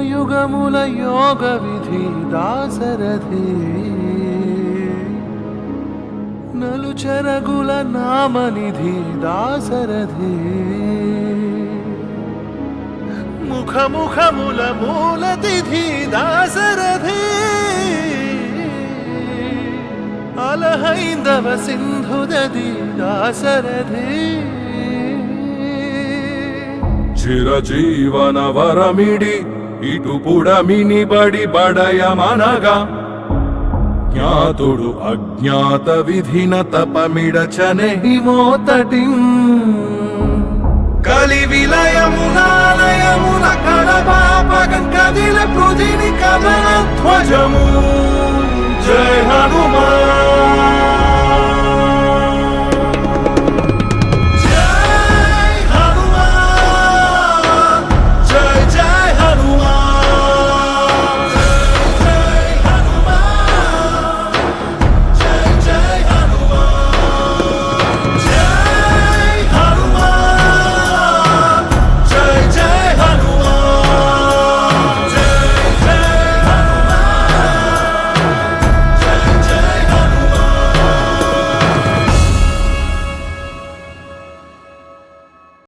యుగముల యోగ విధి దాసరథి నలు చెరగుల నామనిధి దాసరథి ముఖముఖముల మూలతిథి దాసరథి అలహైందవ సింధుదది దాసరథి చిరజీవన వరమిడి ఇటు పుడమిని బడి బడయమనగా జ్ఞాతుడు అజ్ఞాత విధిన తపమిడచనెహి మోతటి కలి విలయమునాలయమున కడపాపగం కదిల పృథిని కదన ధ్వజము